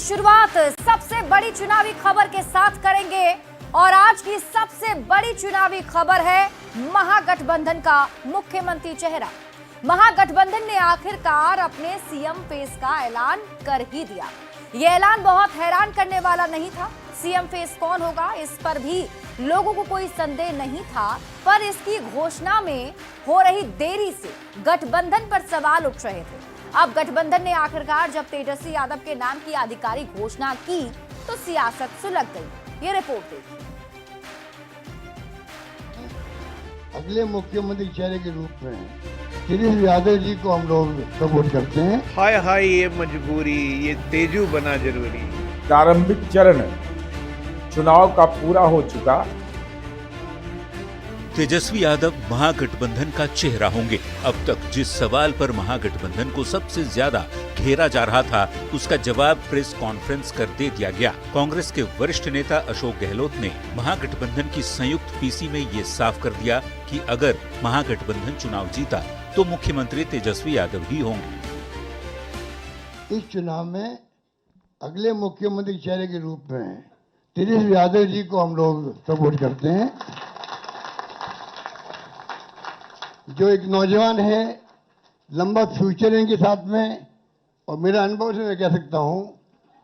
शुरुआत सबसे बड़ी चुनावी खबर के साथ करेंगे और आज की सबसे बड़ी चुनावी खबर है महागठबंधन का मुख्यमंत्री चेहरा। महागठबंधन ने आखिरकार अपने सीएम फेस का ऐलान कर ही दिया। यह ऐलान बहुत हैरान करने वाला नहीं था। सीएम फेस कौन होगा इस पर भी लोगों को कोई संदेह नहीं था, पर इसकी घोषणा में हो रही देरी से गठबंधन पर सवाल उठ रहे थे। अब गठबंधन ने आखिरकार जब तेजस्वी यादव के नाम की आधिकारिक घोषणा की तो सियासत सुलग गई। ये रिपोर्ट देखिए। अगले मुख्यमंत्री चेहरे के रूप में तेजस्वी यादव जी को हम लोग सपोर्ट करते हैं। हाय हाय ये मजबूरी, ये तेजू बना जरूरी। प्रारंभिक चरण चुनाव का पूरा हो चुका। तेजस्वी यादव महागठबंधन का चेहरा होंगे। अब तक जिस सवाल पर महागठबंधन को सबसे ज्यादा घेरा जा रहा था, उसका जवाब प्रेस कॉन्फ्रेंस कर दे दिया गया। कांग्रेस के वरिष्ठ नेता अशोक गहलोत ने महागठबंधन की संयुक्त पीसी में ये साफ कर दिया कि अगर महागठबंधन चुनाव जीता तो मुख्यमंत्री तेजस्वी यादव ही होंगे। इस चुनाव में अगले मुख्यमंत्री चेहरे के रूप में तेजस्वी यादव जी को हम लोग सपोर्ट करते हैं, जो एक नौजवान है, लंबा फ्यूचर है इनके साथ में। और मेरा अनुभव से मैं कह सकता हूं,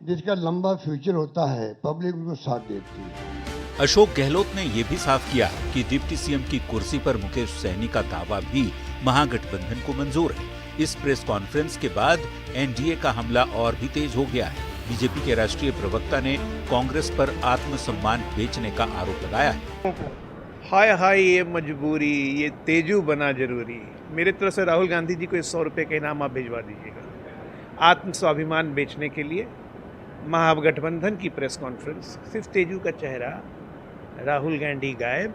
जिसका लंबा फ्यूचर होता है पब्लिक उनको साथ देती है। अशोक गहलोत ने यह भी साफ किया कि डिप्टी सीएम की कुर्सी पर मुकेश सहनी का दावा भी महागठबंधन को मंजूर है। इस प्रेस कॉन्फ्रेंस के बाद एनडीए का हमला और भी तेज हो गया है। बीजेपी के राष्ट्रीय प्रवक्ता ने कांग्रेस पर आत्मसम्मान बेचने का आरोप लगाया है। हाय हाय ये मजबूरी, ये तेजू बना जरूरी। मेरे तरफ से राहुल गांधी जी को 100 रुपये का इनाम आप भिजवा दीजिएगा। आत्म स्वाभिमान बेचने के लिए महागठबंधन की प्रेस कॉन्फ्रेंस, सिर्फ तेजू का चेहरा, राहुल गांधी गायब।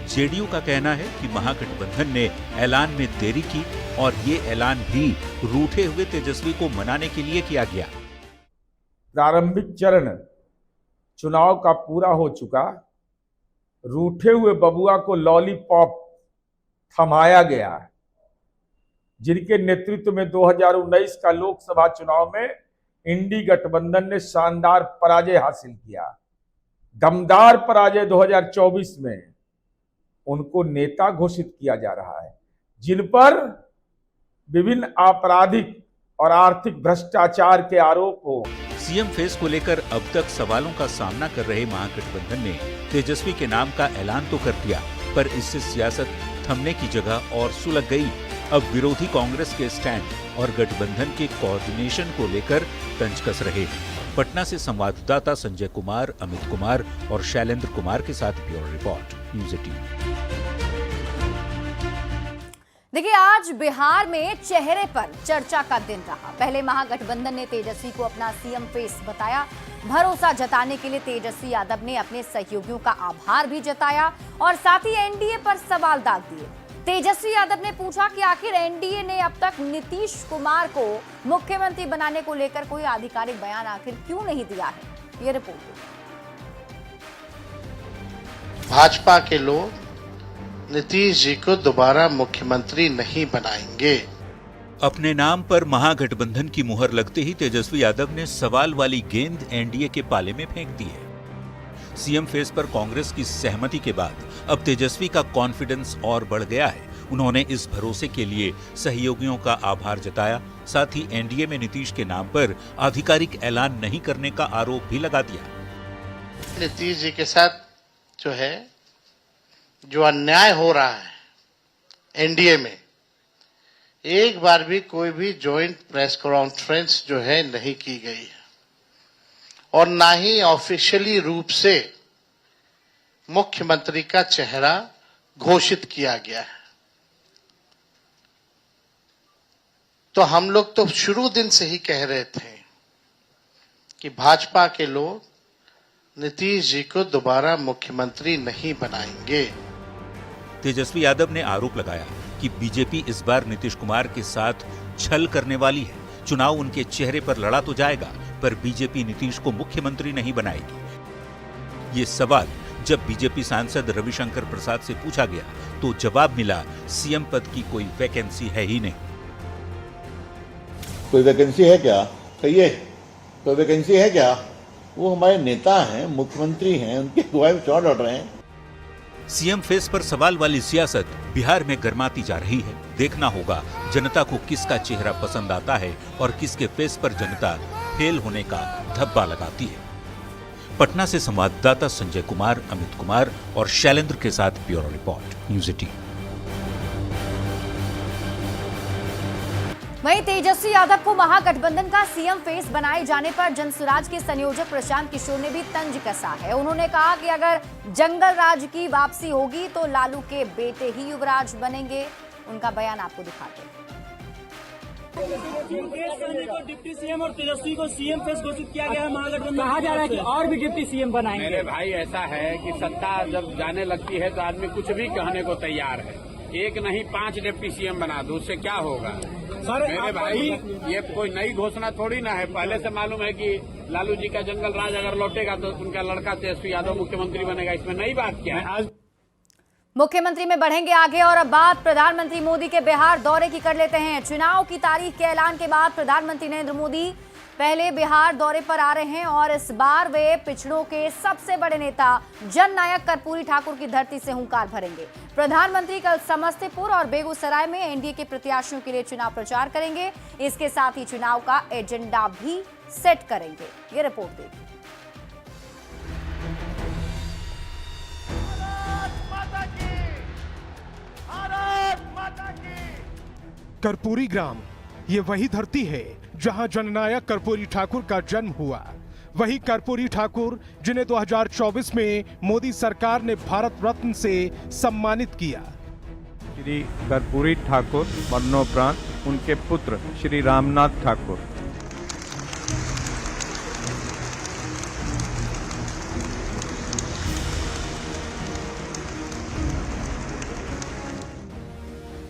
जेडीयू का कहना है कि महागठबंधन ने ऐलान में देरी की और ये ऐलान भी रूठे हुए तेजस्वी को मनाने के लिए किया गया। प्रारंभिक चरण चुनाव का पूरा हो चुका। रूठे हुए बबुआ को लॉलीपॉप थमाया गया, जिनके नेतृत्व में 2019 का लोकसभा चुनाव में इंडी गठबंधन ने शानदार पराजय हासिल किया। दमदार पराजय 2024 में उनको नेता घोषित किया जा रहा है, जिन पर विभिन्न आपराधिक और आर्थिक भ्रष्टाचार के आरोप हो। सीएम फेस को लेकर अब तक सवालों का सामना कर रहे महागठबंधन ने तेजस्वी के नाम का ऐलान तो कर दिया, पर इससे सियासत थमने की जगह और सुलग गई। अब विरोधी कांग्रेस के स्टैंड और गठबंधन के कोऑर्डिनेशन को लेकर तंज कस रहे हैं। पटना से संवाददाता संजय कुमार, अमित कुमार और शैलेंद्र कुमार के साथ ब्यूरो रिपोर्ट, न्यूज़ 18। देखिए, आज बिहार में चेहरे पर चर्चा का दिन रहा। पहले महागठबंधन ने तेजस्वी को अपना सीएम फेस बताया। भरोसा जताने के लिए तेजस्वी यादव ने अपने सहयोगियों का आभार भी जताया और साथ ही एनडीए पर सवाल दाग दिए। तेजस्वी यादव ने पूछा कि आखिर एनडीए ने अब तक नीतीश कुमार को मुख्यमंत्री बनाने को लेकर कोई आधिकारिक बयान आखिर क्यों नहीं दिया है। ये रिपोर्ट। भाजपा के लोग नीतीश जी को दोबारा मुख्यमंत्री नहीं बनाएंगे। अपने नाम पर महागठबंधन की मुहर लगते ही तेजस्वी यादव ने सवाल वाली गेंद एनडीए के पाले में फेंक दी है। सीएम फेस पर कांग्रेस की सहमति के बाद अब तेजस्वी का कॉन्फिडेंस और बढ़ गया है। उन्होंने इस भरोसे के लिए सहयोगियों का आभार जताया, साथ ही एनडीए में नीतीश के नाम पर आधिकारिक ऐलान नहीं करने का आरोप भी लगा दिया। नीतीश जी के साथ जो अन्याय हो रहा है एनडीए में, एक बार भी कोई भी जॉइंट प्रेस कॉन्फ्रेंस नहीं की गई है और ना ही ऑफिशियली रूप से मुख्यमंत्री का चेहरा घोषित किया गया है। तो हम लोग तो शुरू दिन से ही कह रहे थे कि भाजपा के लोग नीतीश जी को दोबारा मुख्यमंत्री नहीं बनाएंगे। तेजस्वी यादव ने आरोप लगाया कि बीजेपी इस बार नीतीश कुमार के साथ छल करने वाली है। चुनाव उनके चेहरे पर लड़ा तो जाएगा, पर बीजेपी नीतीश को मुख्यमंत्री नहीं बनाएगी। ये सवाल जब बीजेपी सांसद रविशंकर प्रसाद से पूछा गया तो जवाब मिला, सीएम पद की कोई वैकेंसी है ही नहीं। कोई वैकेंसी है क्या, कहिए। तो वैकेंसी है क्या? वो हमारे नेता हैं, मुख्यमंत्री हैं, उनकी अगुवाई में चुनाव लड़ रहे हैं। सीएम फेस पर सवाल वाली सियासत बिहार में गर्माती जा रही है। देखना होगा जनता को किसका चेहरा पसंद आता है और किसके फेस पर जनता फेल होने का धब्बा लगाती है। पटना से संवाददाता संजय कुमार, अमित कुमार और शैलेंद्र के साथ ब्यूरो रिपोर्ट, न्यूज़ 18। वहीं तेजस्वी यादव को महागठबंधन का सीएम फेस बनाए जाने पर जनसुराज के संयोजक प्रशांत किशोर ने भी तंज कसा है। उन्होंने कहा कि अगर जंगल राज की वापसी होगी तो लालू के बेटे ही युवराज बनेंगे। उनका बयान आपको दिखाते हैं। को डिप्टी सीएम और तेजस्वी को सीएम फेस घोषित किया गया है महागठबंधन। कहा जा रहा है कि और भी डिप्टी सीएम बनाएंगे। मेरे भाई, ऐसा है कि सत्ता जब जाने लगती है तो आदमी कुछ भी कहने को तैयार है। एक नहीं 5 डिप्टी सीएम बना दो, उससे क्या होगा? मेरे भाई, ये कोई नई घोषणा थोड़ी ना है। पहले से मालूम है कि लालू जी का जंगल राज अगर लौटेगा तो उनका लड़का तेजस्वी यादव मुख्यमंत्री बनेगा। इसमें नई बात क्या है? मुख्यमंत्री में बढ़ेंगे आगे और अब बात प्रधानमंत्री मोदी के बिहार दौरे की कर लेते हैं। चुनाव की तारीख के ऐलान के बाद प्रधानमंत्री नरेंद्र मोदी पहले बिहार दौरे पर आ रहे हैं और इस बार वे पिछड़ों के सबसे बड़े नेता जननायक कर्पूरी ठाकुर की धरती से हुंकार भरेंगे। प्रधानमंत्री कल समस्तीपुर और बेगूसराय में एनडीए के प्रत्याशियों के लिए चुनाव प्रचार करेंगे। इसके साथ ही चुनाव का एजेंडा भी सेट करेंगे। ये रिपोर्ट देखिए। कर्पूरी ग्राम, ये वही धरती है जहां जननायक कर्पूरी ठाकुर का जन्म हुआ। वही कर्पूरी ठाकुर जिन्हें 2024 में मोदी सरकार ने भारत रत्न से सम्मानित किया। श्री कर्पूरी ठाकुर मरणोपरांत उनके पुत्र श्री रामनाथ ठाकुर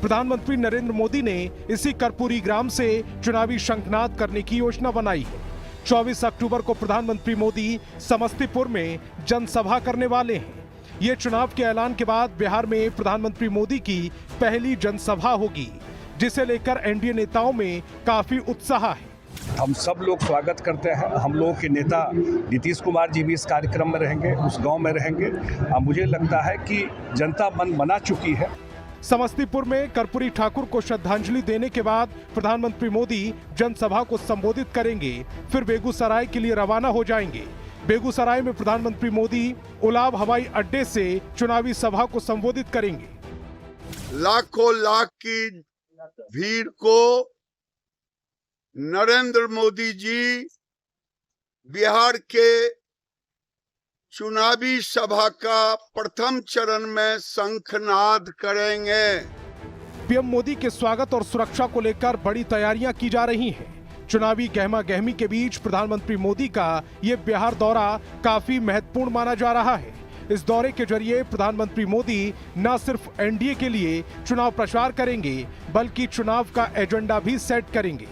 प्रधानमंत्री नरेंद्र मोदी ने इसी कर्पूरी ग्राम से चुनावी शंखनाद करने की योजना बनाई है। 24 अक्टूबर को प्रधानमंत्री मोदी समस्तीपुर में जनसभा करने वाले हैं। ये चुनाव के ऐलान के बाद बिहार में प्रधानमंत्री मोदी की पहली जनसभा होगी, जिसे लेकर एनडीए नेताओं में काफी उत्साह है। हम सब लोग स्वागत करते हैं। हम लोगों के नेता नीतीश कुमार जी भी इस कार्यक्रम में रहेंगे, उस गांव में रहेंगे। मुझे लगता है कि जनता मन बना चुकी है। समस्तीपुर में कर्पूरी ठाकुर को श्रद्धांजलि देने के बाद प्रधानमंत्री मोदी जनसभा को संबोधित करेंगे, फिर बेगूसराय के लिए रवाना हो जाएंगे। बेगूसराय में प्रधानमंत्री मोदी उलाव हवाई अड्डे से चुनावी सभा को संबोधित करेंगे। लाखों लाख की भीड़ को नरेंद्र मोदी जी बिहार के चुनावी सभा का प्रथम चरण में शंखनाद करेंगे। पीएम मोदी के स्वागत और सुरक्षा को लेकर बड़ी तैयारियां की जा रही हैं। चुनावी गहमा गहमी के बीच प्रधानमंत्री मोदी का ये बिहार दौरा काफी महत्वपूर्ण माना जा रहा है। इस दौरे के जरिए प्रधानमंत्री मोदी न सिर्फ एनडीए के लिए चुनाव प्रचार करेंगे, बल्कि चुनाव का एजेंडा भी सेट करेंगे।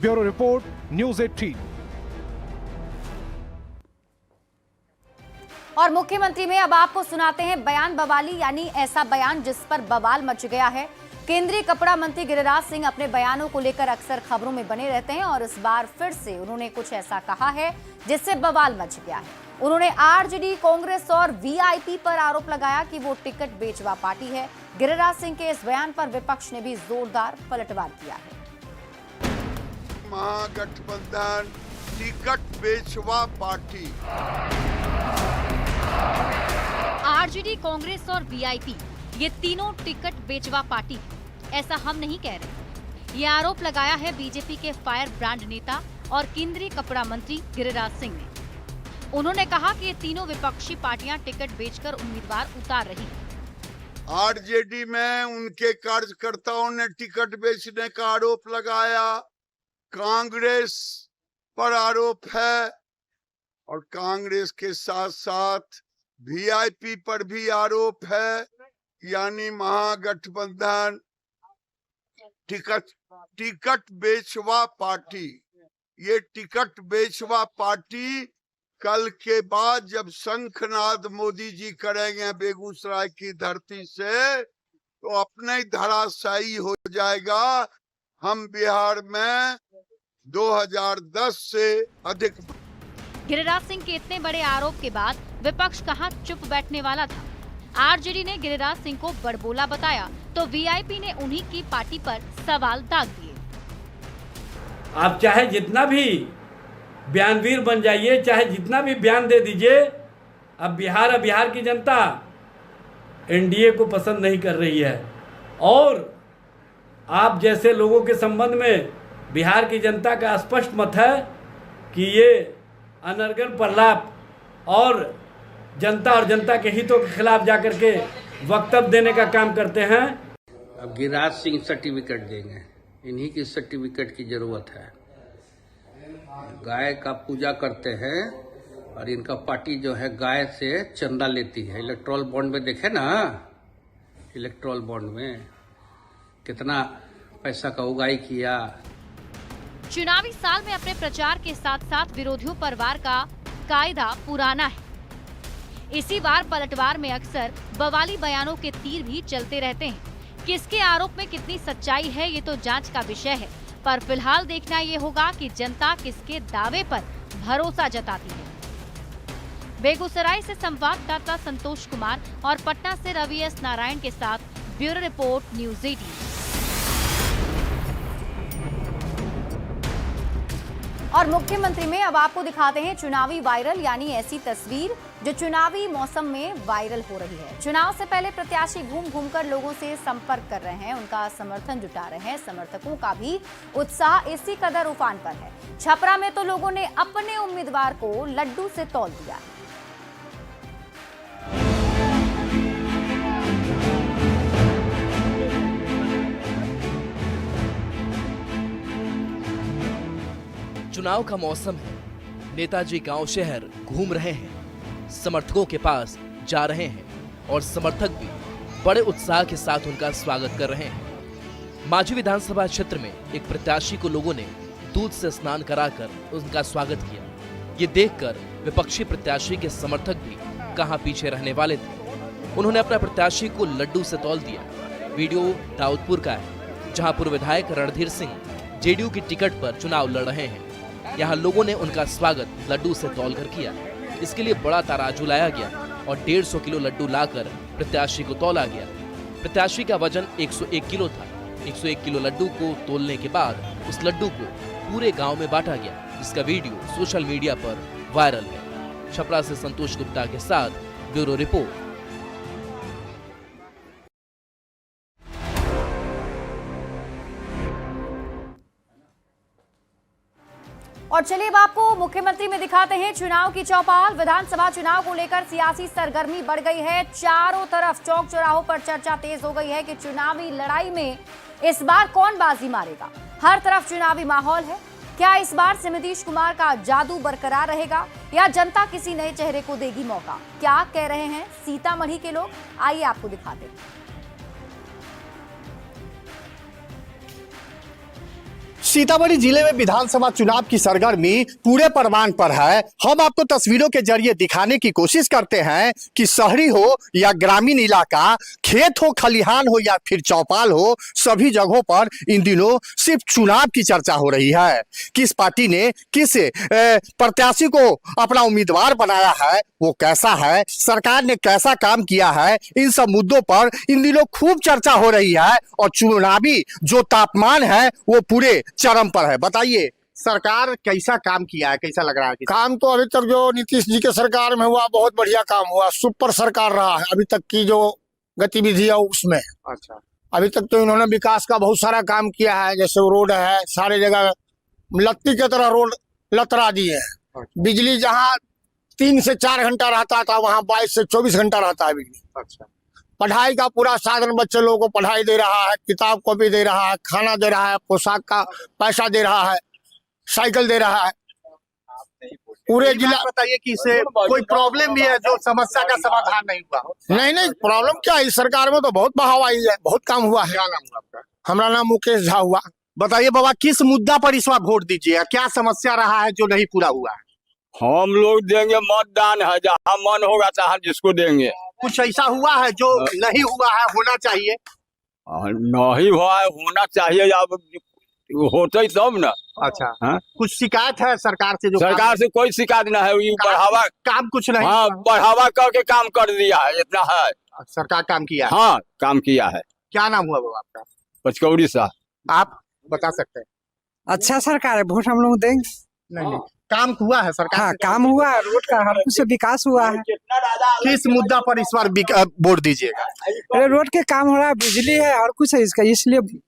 Bureau report, news 18। और मुख्यमंत्री में अब आपको सुनाते हैं बयान बवाली, यानी ऐसा बयान जिस पर बवाल मच गया है। केंद्रीय कपड़ा मंत्री गिरिराज सिंह अपने बयानों को लेकर अक्सर खबरों में बने रहते हैं और इस बार फिर से उन्होंने कुछ ऐसा कहा है जिससे बवाल मच गया है। उन्होंने आरजेडी, कांग्रेस और वीआईपी पर आरोप लगाया कि वो टिकट बेचवा पार्टी है। गिरिराज सिंह के इस बयान पर विपक्ष ने भी जोरदार पलटवार किया है। महागठबंधन टिकट बेचवा पार्टी। आरजेडी, कांग्रेस और वीआईपी, ये तीनों टिकट बेचवा पार्टी है, ऐसा हम नहीं कह रहे। ये आरोप लगाया है बीजेपी के फायर ब्रांड नेता और केंद्रीय कपड़ा मंत्री गिरिराज सिंह ने। उन्होंने कहा कि ये तीनों विपक्षी पार्टियां टिकट बेचकर उम्मीदवार उतार रही हैं। आरजेडी में उनके कार्यकर्ताओं ने टिकट बेचने का आरोप लगाया, कांग्रेस पर आरोप है और कांग्रेस के साथ साथ वीआईपी पर भी आरोप है। यानी महागठबंधन टिकट बेचवा पार्टी। ये टिकट बेचवा पार्टी कल के बाद जब शंखनाद मोदी जी करेंगे बेगूसराय की धरती से, तो अपने धराशायी हो जाएगा। हम बिहार में 2010 से अधिक। गिरिराज सिंह के इतने बड़े आरोप के बाद विपक्ष कहां चुप बैठने वाला था। आरजेडी ने गिरिराज सिंह को बड़बोला बताया तो वीआईपी ने उन्हीं की पार्टी पर सवाल दाग दिए। आप चाहे जितना भी बयानवीर बन जाइए, चाहे जितना भी बयान दे दीजिए, अब बिहार की जनता एनडीए को पसंद नहीं कर रही है। और आप जैसे लोगों के संबंध में बिहार की जनता का स्पष्ट मत है कि ये अनर्गल प्रलाप और जनता के हितों के खिलाफ जाकर के वक्तव्य देने का काम करते हैं। अब गिरिराज सिंह सर्टिफिकेट देंगे, इन्हीं की सर्टिफिकेट की जरूरत है। गाय का पूजा करते हैं और इनका पार्टी जो है गाय से चंदा लेती है। इलेक्ट्रॉल बॉन्ड में देखे ना, इलेक्ट्रॉल बॉन्ड में कितना पैसा का उगाई किया। चुनावी साल में अपने प्रचार के साथ साथ विरोधियों पर वार का कायदा पुराना है। इसी बार पलटवार में अक्सर बवाली बयानों के तीर भी चलते रहते हैं। किसके आरोप में कितनी सच्चाई है ये तो जांच का विषय है, पर फिलहाल देखना ये होगा कि जनता किसके दावे पर भरोसा जताती है। बेगूसराय से संवाददाता संतोष कुमार और पटना से रवि एस नारायण के साथ ब्यूरो रिपोर्ट न्यूज़ 18। और मुख्यमंत्री में अब आपको दिखाते हैं चुनावी वायरल, यानी ऐसी तस्वीर जो चुनावी मौसम में वायरल हो रही है। चुनाव से पहले प्रत्याशी घूम घूमकर लोगों से संपर्क कर रहे हैं, उनका समर्थन जुटा रहे हैं। समर्थकों का भी उत्साह इसी कदर उफान पर है। छपरा में तो लोगों ने अपने उम्मीदवार को लड्डू से तौल दिया है। चुनाव का मौसम है, नेताजी गांव शहर घूम रहे हैं, समर्थकों के पास जा रहे हैं और समर्थक भी बड़े उत्साह के साथ उनका स्वागत कर रहे हैं। मांझी विधानसभा क्षेत्र में एक प्रत्याशी को लोगों ने दूध से स्नान कराकर उनका स्वागत किया। ये देखकर विपक्षी प्रत्याशी के समर्थक भी कहां पीछे रहने वाले थे। उन्होंने अपना प्रत्याशी को लड्डू से तौल दिया। वीडियो दाऊदपुर का है, जहां पूर्व विधायक रणधीर सिंह जेडीयू की टिकट पर चुनाव लड़ रहे हैं। यहाँ लोगों ने उनका स्वागत लड्डू से तौलकर किया। इसके लिए बड़ा तराजू लाया गया और 150 किलो लड्डू लाकर प्रत्याशी को तौला गया। प्रत्याशी का वजन 101 किलो था। 101 किलो लड्डू को तौलने के बाद उस लड्डू को पूरे गांव में बांटा गया, जिसका वीडियो सोशल मीडिया पर वायरल है। छपरा से संतोष गुप्ता के साथ ब्यूरो रिपोर्ट। और चलिए अब आपको मुख्यमंत्री में दिखाते हैं चुनाव की चौपाल। विधानसभा चुनाव को लेकर सियासी सरगर्मी बढ़ गई है। चारों तरफ चौक चौराहों पर चर्चा तेज हो गई है कि चुनावी लड़ाई में इस बार कौन बाजी मारेगा। हर तरफ चुनावी माहौल है। क्या इस बार से नीतीश कुमार का जादू बरकरार रहेगा या जनता किसी नए चेहरे को देगी मौका? क्या कह रहे हैं सीतामढ़ी के लोग, आइए आपको दिखाते हैं। सीतामढ़ी जिले में विधानसभा चुनाव की सरगर्मी पूरे परवान पर है। हम आपको तस्वीरों के जरिए दिखाने की कोशिश करते हैं कि शहरी हो या ग्रामीण इलाका, खेत हो, खलिहान हो या फिर चौपाल हो, सभी जगहों पर इन दिनों सिर्फ चुनाव की चर्चा हो रही है। किस पार्टी ने किस प्रत्याशी को अपना उम्मीदवार बनाया है, वो कैसा है, सरकार ने कैसा काम किया है, इन सब मुद्दों पर इन दिनों खूब चर्चा हो रही है। और चुनावी जो तापमान है वो पूरे चरम पर है। बताइए सरकार कैसा काम किया है, कैसा लग रहा है? काम तो अभी तक जो नीतीश जी के सरकार में हुआ बहुत बढ़िया काम हुआ, सुपर सरकार रहा है अभी तक की जो गतिविधि है उसमें। अच्छा, अभी तक तो इन्होंने विकास का बहुत सारा काम किया है, जैसे रोड है, सारे जगह लत्ती की तरह रोड लतरा दिए हैं। बिजली जहाँ 3 से 4 घंटा रहता था वहाँ 22 से 24 घंटा रहता है बिजली। अच्छा, पढ़ाई का पूरा साधन, बच्चे लोगों को पढ़ाई दे रहा है, किताब कॉपी दे रहा है, खाना दे रहा है, पोशाक का पैसा दे रहा है, साइकिल दे रहा है। पूरे जिला बताइए कि इसे कोई प्रॉब्लम भी है जो समस्या का समाधान नहीं हुआ? नहीं, प्रॉब्लम क्या है, इस सरकार में तो बहुत बहाव आई है, बहुत काम हुआ है। क्या नाम हुआ आपका? हमारा नाम मुकेश झा हुआ। बताइए बाबा, किस मुद्दा पर इस बार वोट दीजिएगा? क्या समस्या रहा है जो नहीं पूरा हुआ है? हम लोग देंगे मतदान है, जहाँ मन होगा तहाँ जिसको देंगे। कुछ ऐसा हुआ है जो नहीं हुआ है, होना चाहिए? नहीं हुआ है, होना चाहिए। अब होता ही तब ना। अच्छा हाँ? कुछ शिकायत है सरकार से? जो सरकार से कोई शिकायत ना है, ये बढ़ावा काम कुछ नहीं। हाँ, बढ़ावा करके काम कर दिया है, इतना है। सरकार काम किया है? हाँ, काम किया है। क्या नाम हुआ वो आपका? पचकौड़ी साहब। आप बता सकते हैं? अच्छा सरकार है, वोट हम लोग देंगे। नहीं, काम हुआ है सरकार? हाँ, काम हुआ है, रोड का हर कुछ से विकास हुआ है। किस मुद्दा पर इस बार वोट दीजिएगा? अरे रोड के काम हो रहा है, बिजली है, और कुछ है इसका, इसलिए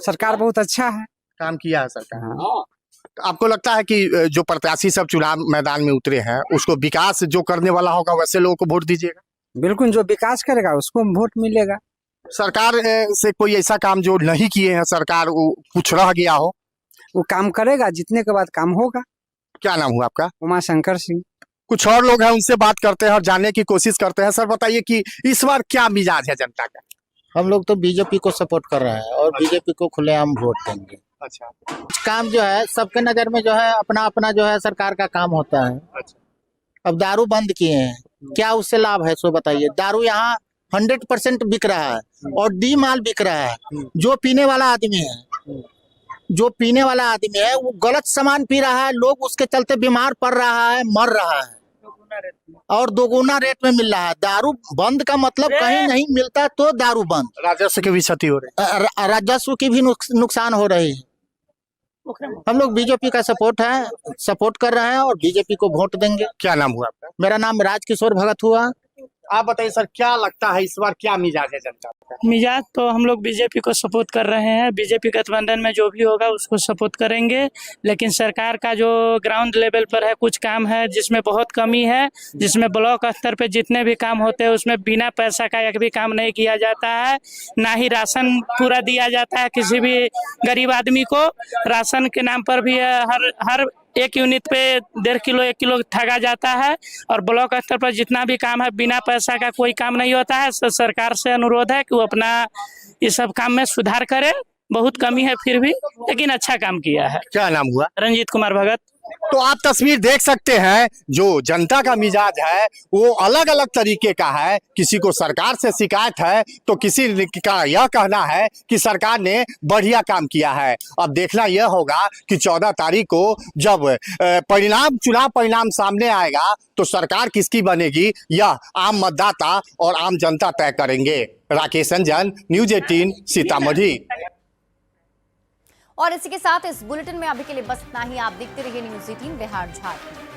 सरकार बहुत अच्छा है, काम किया है सरकार। आपको लगता है कि जो प्रत्याशी सब चुनाव मैदान में उतरे हैं उसको विकास जो करने वाला होगा वैसे लोगों को वोट दीजिएगा? बिल्कुल, जो विकास करेगा उसको वोट मिलेगा। सरकार से कोई ऐसा काम जो नहीं किए हैं सरकार, वो कुछ रह गया हो? वो काम करेगा, जीतने के बाद काम होगा। क्या नाम हुआ आपका? उमा शंकर सिंह। कुछ और लोग हैं, उनसे बात करते हैं और जानने की कोशिश करते हैं। सर बताइए कि इस बार क्या मिजाज है जनता का? हम लोग तो बीजेपी को सपोर्ट कर रहे हैं और बीजेपी को खुलेआम वोट देंगे। अच्छा, काम जो है सबके नजर में जो है अपना अपना जो है सरकार का काम होता है। अच्छा, अब दारू बंद किए हैं, क्या उससे लाभ है सो बताइए? दारू यहाँ 100% बिक रहा है और डी माल बिक रहा है। जो पीने वाला आदमी है वो गलत सामान पी रहा है, लोग उसके चलते बीमार पड़ रहा है, मर रहा है और दोगुना रेट में मिल रहा है। दारू बंद का मतलब कहीं नहीं मिलता तो दारू बंद। राजस्व की भी क्षति हो रही है, राजस्व की भी नुकसान हो रही है। हम लोग बीजेपी का सपोर्ट कर रहे हैं और बीजेपी को वोट देंगे। क्या नाम हुआ आपका? मेरा नाम राजकिशोर भगत हुआ। आप बताइए सर, क्या लगता है इस बार क्या मिजाज है जनता का? मिजाज तो हम लोग बीजेपी को सपोर्ट कर रहे हैं, बीजेपी गठबंधन में जो भी होगा उसको सपोर्ट करेंगे। लेकिन सरकार का जो ग्राउंड लेवल पर है कुछ काम है जिसमें बहुत कमी है, जिसमें ब्लॉक स्तर पे जितने भी काम होते हैं उसमें बिना पैसा का एक भी काम नहीं किया जाता है, ना ही राशन पूरा दिया जाता है किसी भी गरीब आदमी को। राशन के नाम पर भी हर एक यूनिट पे 1.5 किलो 1 किलो ठगा जाता है और ब्लॉक स्तर पर जितना भी काम है बिना पैसा का कोई काम नहीं होता है। सरकार से अनुरोध है कि वो अपना इस सब काम में सुधार करे। बहुत कमी है फिर भी, लेकिन अच्छा काम किया है। क्या नाम हुआ? रंजीत कुमार भगत। तो आप तस्वीर देख सकते हैं, जो जनता का मिजाज है वो अलग अलग तरीके का है। किसी को सरकार से शिकायत है तो किसी का यह कहना है कि सरकार ने बढ़िया काम किया है। अब देखना यह होगा कि 14 तारीख को जब चुनाव परिणाम सामने आएगा तो सरकार किसकी बनेगी, यह आम मतदाता और आम जनता तय करेंगे। राकेश रंजन, न्यूज़ 18 सीतामढ़ी। और इसी के साथ इस बुलेटिन में अभी के लिए बस इतना ही। आप देखते रहिए न्यूज़ 18 बिहार झारखंड।